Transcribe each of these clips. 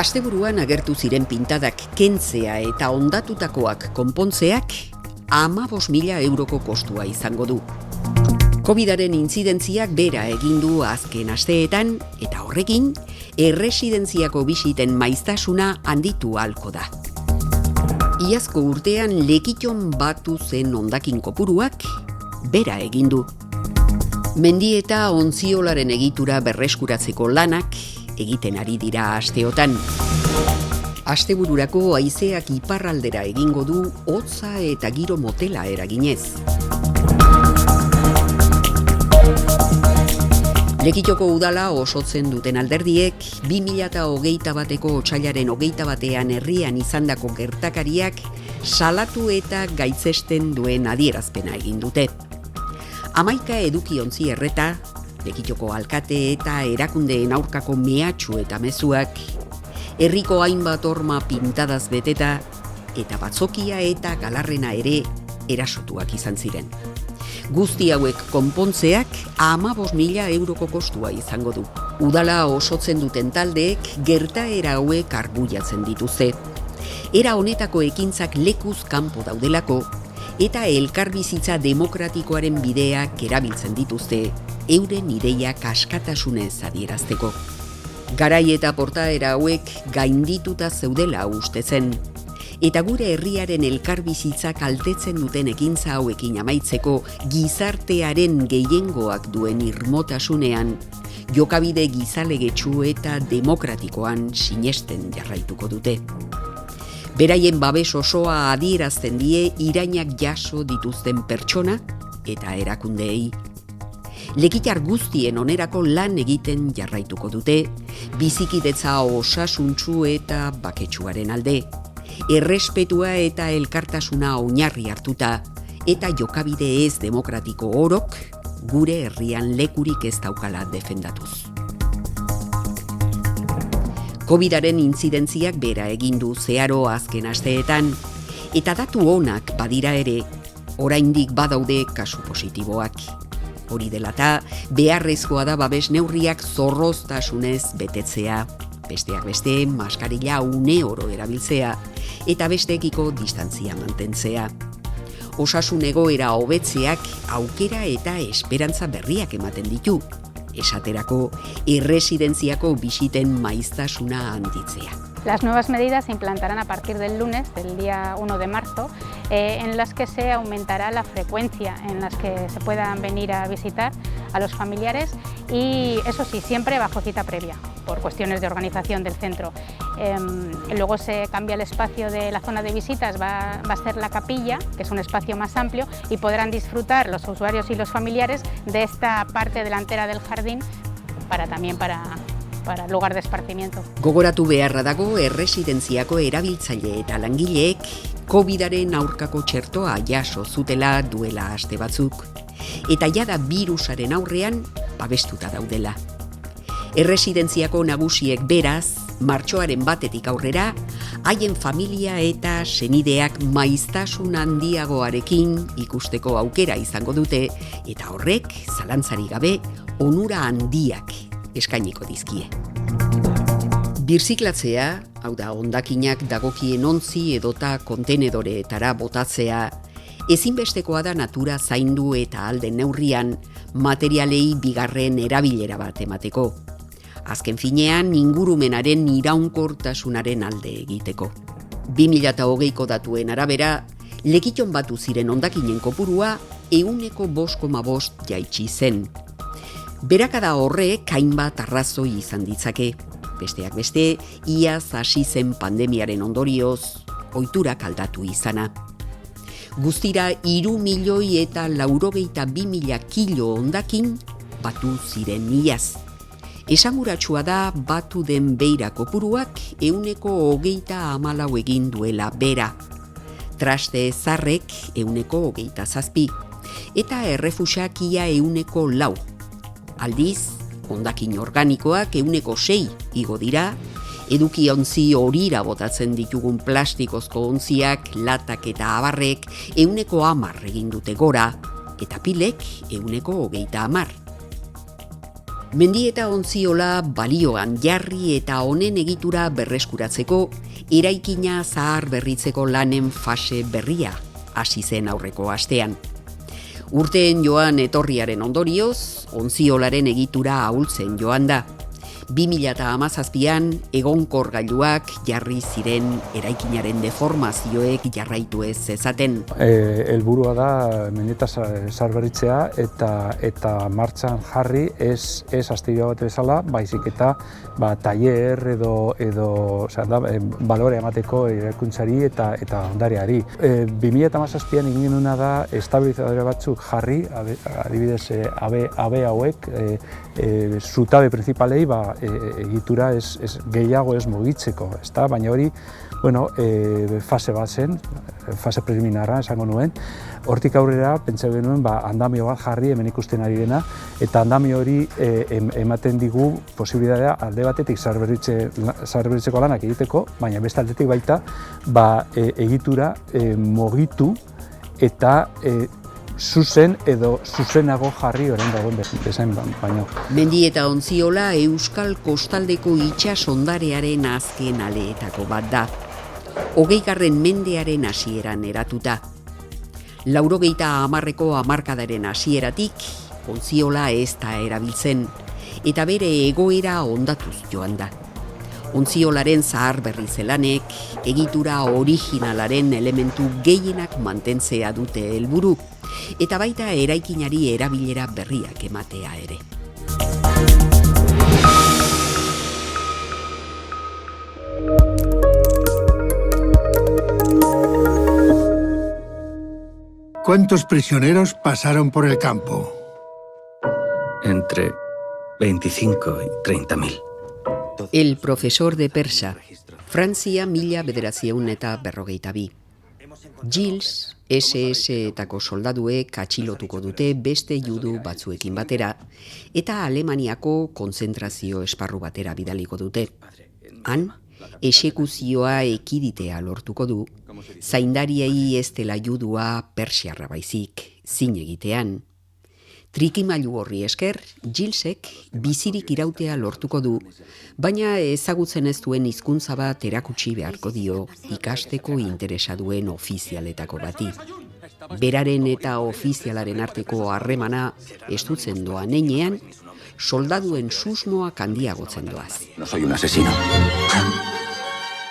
Asteburuan agertu ziren pintadak kentzea eta hondatutakoak konpontzeak 15.000 euroko kostua izango du. Covidaren intzidentziak bera egin du azken asteetan eta horrekin erresidentziako bisiten maiztasuna handitu ahalko da. Iazko urtean Lekiton batu zen hondakin kopuruak bera egin du. Mendi eta ontziolaren egitura berreskuratzeko lanak egiten ari dira asteotan. Astebururako haizeak iparraldera egingo du hotza eta giro motela eraginez. Lekitoko udala osotzen duten alderdiek 2021ko otsailaren 21ean herrian izandako gertakariak salatu eta gaitzesten duen adierazpena egin dute. 11 edukiontzi erreta, Lekitoko alkate eta erakundeen aurkako mehatxu eta mezuak, herriko hainbat horma pintadaz beteta eta batzokia eta galarrena ere erasotuak izan ziren. Guzti hauek konpontzeak 15.000 euroko kostua izango du. Udala osotzen duten taldeek gertaera hauek arbuiatzen dituzte. Era honetako ekintzak lekuz kanpo daudelako eta elkarbizitza demokratikoaren bideak erabiltzen dituzte euren ideiak askatasunez adierazteko. Garai eta portaera hauek gaindituta zeudela uste zen, eta gure herriaren elkarbizitza kaltetzen duten ekintza hauekin amaitzeko gizartearen gehiengoak duen irmotasunean, jokabide gizalegetsu eta demokratikoan sinesten jarraituko dute. Beraien babes osoa adierazten die irainak jaso dituzten pertsona eta erakundeei. Lekitar guztien onerako lan egiten jarraituko dute, bizikidetza osasuntsu eta baketsuaren alde, errespetua eta elkartasuna oinarri hartuta eta jokabide ez demokratiko orok gure herrian lekurik ez daukala defendatuz. Covidaren intzidentziak bera egin du zeharo azken asteetan eta datu onak badira ere, oraindik badaude kasu positiboak. Hori dela eta beharrezkoa da babes neurriak zorroztasunez betetzea, besteak beste maskarilla uneoro erabiltzea eta besteekiko distantzia mantentzea. Osasun egoera hobetzeak aukera eta esperantza berriak ematen ditu, esaterako erresidentziako bisiten maiztasuna handitzea. Las nuevas medidas se implantarán a partir del lunes, del día 1 de marzo, en las que se aumentará la frecuencia en las que se puedan venir a visitar a los familiares y, eso sí, siempre bajo cita previa, por cuestiones de organización del centro. Luego se cambia el espacio de la zona de visitas, va a ser la capilla, que es un espacio más amplio, y podrán disfrutar los usuarios y los familiares de esta parte delantera del jardín para lugar de esparcimiento. Gogoratu beharra dago erresidentziako erabiltzaile eta langileek Covidaren aurkako txertoa jaso zutela duela aste batzuk, eta jada birusaren aurrean babestuta daudela. Erresidentziako nagusiek beraz, martxoaren 1etik aurrera, haien familia eta senideak maiztasun handiagoarekin ikusteko aukera izango dute, eta horrek, zalantzarik gabe, onura handiak eskainiko dizkie. Birziklatzea, hau da hondakinak dagokien ontzi edota kontenedoreetara botatzea, ezinbestekoa da natura zaindu eta ahal den neurrian materialei bigarren erabilera bat emateko. Azken finean, ingurumenaren iraunkortasunaren alde egiteko. 2020ko datuen arabera, Lekiton batu ziren hondakinen kopurua 5,5 jaitsi zen. Berakada horrek hainbat arrazoi izan ditzake. Besteak beste, iaz hasi zen pandemiaren ondorioz, ohiturak aldatu izana. Guztira 3.092.000 kilo hondakin batu ziren iaz. Esanguratsua da batu den beira kopuruak 124 egin duela bera. Traste zarrek 127 eta errefusak ia 104. Aldiz, hondakin organikoak 106 igo dira, edukiontzi horira botatzen ditugun plastikozko ontziak, latak eta abarrek 110 egin dute gora, eta pilek 130. Mendi eta ontziola balioan jarri eta honen egitura berreskuratzeko, eraikina zahar berritzeko lanen fase berria hasi zen aurreko astean. Urteen joan etorriaren ondorioz, ontziolaren egitura ahultzen joan da. 2017an egonkor gailuak jarri ziren eraikinaren deformazioek jarraitu ez zezaten. Helburua da mendeta zaharberritzea eta martxan jarri ez astiro bat bezala, baizik eta tailer edo balore emateko eraikuntzari eta ondareari. 2017an egin genuena da estabilizadore batzuk jarri, adibidez abe hauek, zutabe principalei egitura gehiago ez mugitzeko, baina hori fase bat zen, fase preliminarra esango nuen. Hortik aurrera pentsa genuen andamio bat jarri hemen ikusten ari dena, eta andamio hori ematen digu posibilitatea alde batetik zaharberritzeko lanak egiteko, baina beste aldetik baita egitura mugitu eta zuzen edo zuzenago jarri orain dagoen bezain baino. Mendi eta ontziola Euskal Kostaldeko itsasondarearen azken aleetako bat da. 20. mendearen hasieran eratuta. 90ko hamarkadaren hasieratik ontziola ez da erabiltzen eta bere egoera hondatuz joan da. Ontziolaren zahar berri zelanek, egitura originalaren elementu gehienak mantentzea dute helburu, eta baita eraikinari erabilera berriak ematea ere. ¿Cuántos prisioneros pasaron por el campo? Entre 25 y 30.000. El profesor de persa, Frantzia 1942. Gilles, SS-etako soldaduek atxilotuko dute beste judu batzuekin batera, eta Alemaniako kontzentrazio esparru batera bidaliko dute. Han, esekuzioa ekiditea lortuko du, zaindariei ez dela judua persiarra baizik, zin egitean. Trikimailu horri esker, Gillesek bizirik irautea lortuko du, baina ezagutzen ez duen hizkuntza bat erakutsi beharko dio ikasteko interesa duen ofizialetako bati. Beraren eta ofizialaren arteko harremana estutzen doan heinean, soldaduen susmoak handiagotzen doaz. No soy un asesino.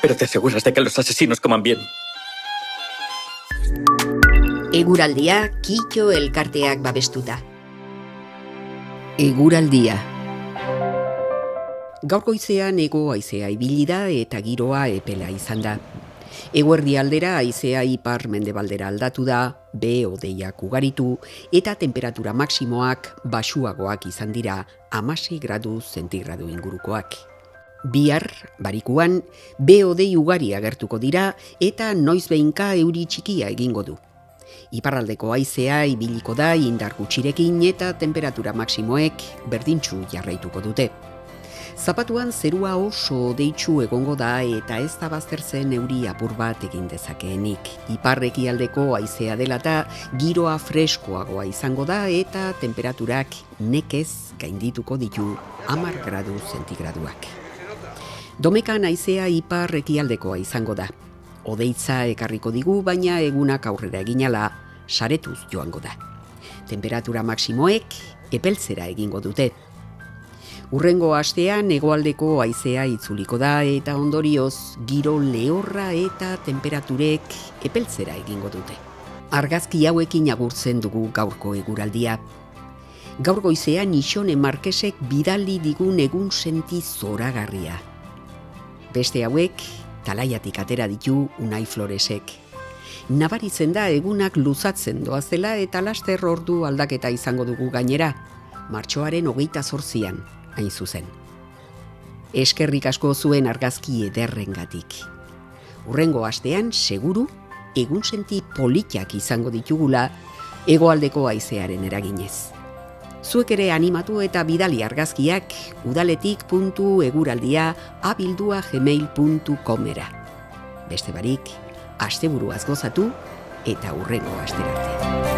Pero te aseguras de que los asesinos coman bien. Eguraldia, Kitxo elkarteak babestuta. Eguraldia. Gaur goizean hego haizea ibili da eta giroa epela izan da. Eguerdi aldera haizea ipar-mendebaldera aldatu da, hodeiak ugaritu eta temperatura maksimoak baxuagoak izan dira 16 gradu zentigradu ingurukoak. Bihar, barikuan, hodei ugari agertuko dira eta noizbehinka euri txikia egingo du. Iparraldeko haizea ibiliko da indar gutxirekin eta temperatura maksimoek berdintsu jarraituko dute. Zapatuan zerua oso deitsu egongo da eta ez da baztertzen euri apur bat egin dezakeenik. Ipar-ekialdeko haizea dela eta giroa freskoagoa izango da eta temperaturak nekez gaindituko ditu 10 gradu zentigraduak. Domekan haizea ipar-ekialdekoa izango da. Odeitza ekarriko digu, baina egunak aurrera eginala saretuz joango da. Temperatura maksimoek epeltzera egingo dute. Hurrengo astean hegoaldeko haizea itzuliko da eta ondorioz giro lehorra eta temperaturek epeltzera egingo dute. Argazki hauekin agurtzen dugu gaurko eguraldia. Gaur goizean Ixone Markesek bidali digun egun senti zoragarria. Beste hauek talaiatik atera ditu Unai Floresek. Nabaritzen da egunak luzatzen doazela eta laster ordu aldaketa izango dugu gainera, martxoaren 28an, hain zuzen. Eskerrik asko zuen argazki ederrengatik. Hurrengo astean, seguru, egunsenti politak izango ditugula hegoaldeko haizearen eraginez. Zuek ere animatu eta bidali argazkiak udaletik.eguraldia@gmail.comera. Beste barik, asteburuaz gozatu eta hurrengo asterarte.